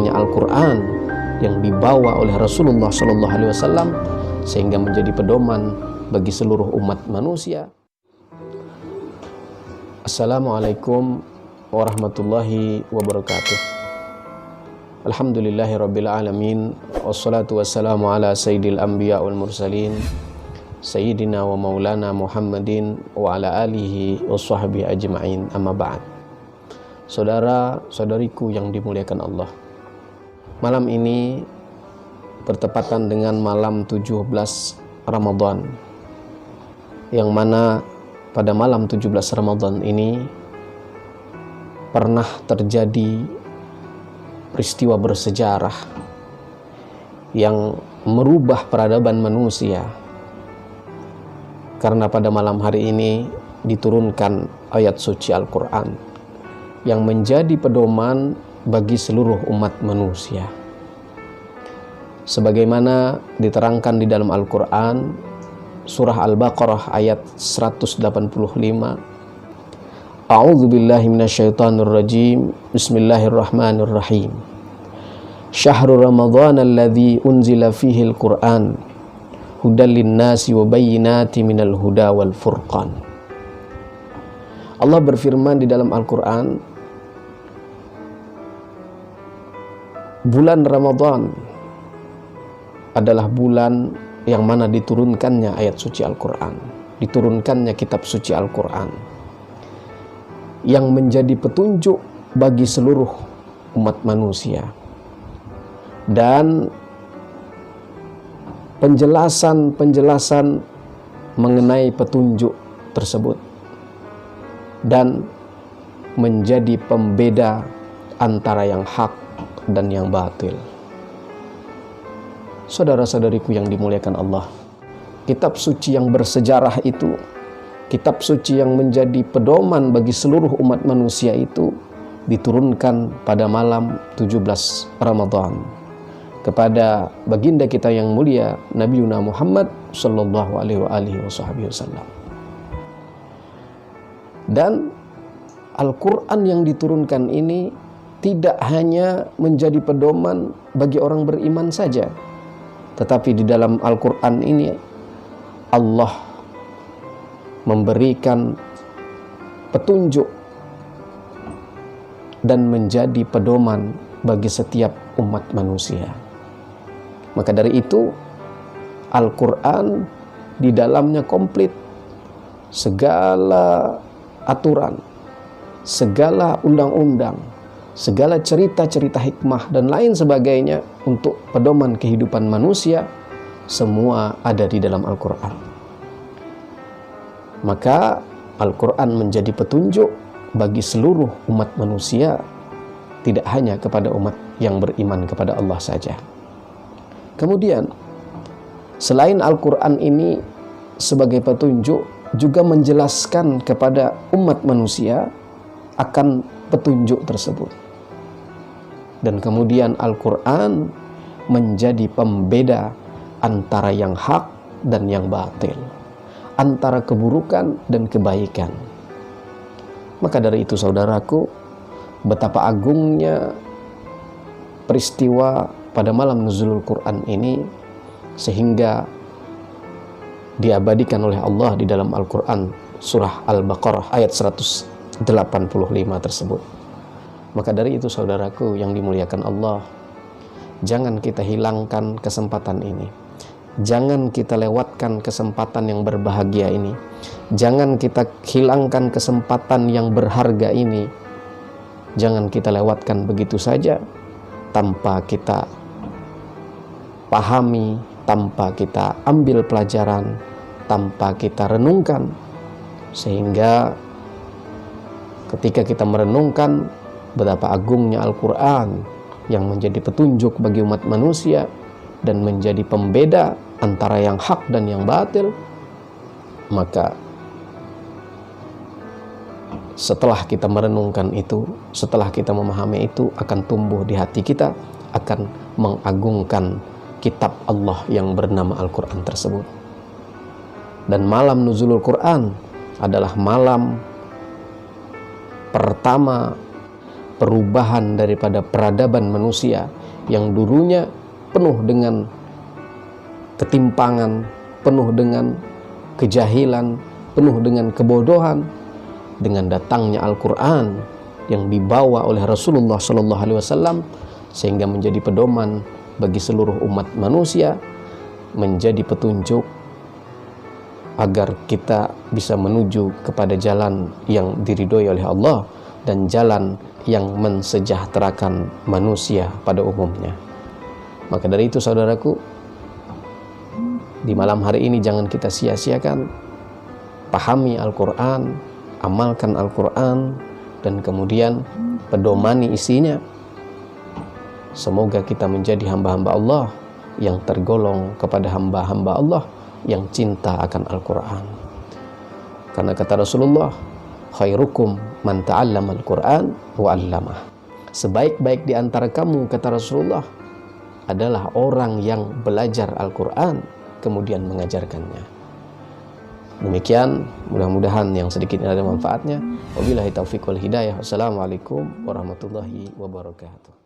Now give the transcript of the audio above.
datangnya Al-Quran yang dibawa oleh Rasulullah SAW sehingga menjadi pedoman bagi seluruh umat manusia. Assalamualaikum warahmatullahi wabarakatuh. Alhamdulillahirabbil alamin, wassalatu wassalamu ala sayyidil anbiya wal mursalin sayyidina wa maulana Muhammadin wa ala alihi washabbihi ajma'in, amma ba'd. Saudara-saudariku yang dimuliakan Allah, malam ini bertepatan dengan malam 17 Ramadan, yang mana pada malam 17 Ramadan ini pernah terjadi peristiwa bersejarah yang merubah peradaban manusia, karena pada malam hari ini diturunkan ayat suci Al-Quran yang menjadi pedoman bagi seluruh umat manusia. Sebagaimana diterangkan di dalam Al-Quran, surah Al-Baqarah ayat 185, A'udzu billahi minasyaitonir rajim. Bismillahirrahmanirrahim. Syahrul Ramadhan alladzi unzila fihi al-Qur'an hudal lin-nasi wa bayyinatin minal huda wal furqan. Allah berfirman di dalam Al-Qur'an, bulan Ramadan adalah bulan yang mana diturunkannya ayat suci Al-Qur'an, diturunkannya kitab suci Al-Qur'an yang menjadi petunjuk bagi seluruh umat manusia, dan penjelasan mengenai petunjuk tersebut, dan menjadi pembeda antara yang hak dan yang batil. Saudara-saudariku yang dimuliakan Allah, kitab suci yang bersejarah itu, kitab suci yang menjadi pedoman bagi seluruh umat manusia itu diturunkan pada malam 17 Ramadan kepada baginda kita yang mulia Nabi Muhammad sallallahu alaihi wasallam. Dan Al-Quran yang diturunkan ini tidak hanya menjadi pedoman bagi orang beriman saja, tetapi di dalam Al-Quran ini Allah memberikan petunjuk dan menjadi pedoman bagi setiap umat manusia. Maka dari itu Al-Quran di dalamnya komplit, segala aturan, segala undang-undang, segala cerita-cerita hikmah dan lain sebagainya untuk pedoman kehidupan manusia, semua ada di dalam Al-Quran. Maka Al-Quran menjadi petunjuk bagi seluruh umat manusia, tidak hanya kepada umat yang beriman kepada Allah saja. Kemudian selain Al-Quran ini sebagai petunjuk, juga menjelaskan kepada umat manusia akan petunjuk tersebut. Dan kemudian Al-Quran menjadi pembeda antara yang hak dan yang batil, antara keburukan dan kebaikan. Maka dari itu saudaraku, betapa agungnya peristiwa pada malam nuzulul Quran ini, sehingga diabadikan oleh Allah di dalam Al-Quran surah Al-Baqarah ayat 185 tersebut. Maka dari itu saudaraku yang dimuliakan Allah, jangan kita hilangkan kesempatan ini. Jangan kita lewatkan kesempatan yang berbahagia ini. Jangan kita hilangkan kesempatan yang berharga ini. Jangan kita lewatkan begitu saja tanpa kita pahami, tanpa kita ambil pelajaran, tanpa kita renungkan. Sehingga ketika kita merenungkan betapa agungnya Al-Quran yang menjadi petunjuk bagi umat manusia dan menjadi pembeda antara yang hak dan yang batil, maka setelah kita merenungkan itu, setelah kita memahami itu, akan tumbuh di hati kita, akan mengagungkan kitab Allah yang bernama Al-Quran tersebut. Dan malam nuzulul Quran adalah malam pertama perubahan daripada peradaban manusia yang dulunya penuh dengan ketimpangan, penuh dengan kejahilan, penuh dengan kebodohan. Dengan datangnya Al-Quran yang dibawa oleh Rasulullah SAW, sehingga menjadi pedoman bagi seluruh umat manusia, menjadi petunjuk agar kita bisa menuju kepada jalan yang diridhoi oleh Allah dan jalan yang mensejahterakan manusia pada umumnya. Maka dari itu saudaraku, di malam hari ini jangan kita sia-siakan. Pahami Al-Quran, amalkan Al-Quran, dan kemudian pedomani isinya. Semoga kita menjadi hamba-hamba Allah yang tergolong kepada hamba-hamba Allah yang cinta akan Al-Quran. Karena kata Rasulullah, khairukum man ta'allama Al-Quran wa 'allamah. Sebaik-baik di antara kamu, kata Rasulullah, adalah orang yang belajar Al-Quran kemudian mengajarkannya. Demikian, mudah-mudahan yang sedikit ini ada manfaatnya. Wabillahi taufiq wal hidayah. Wassalamualaikum warahmatullahi wabarakatuh.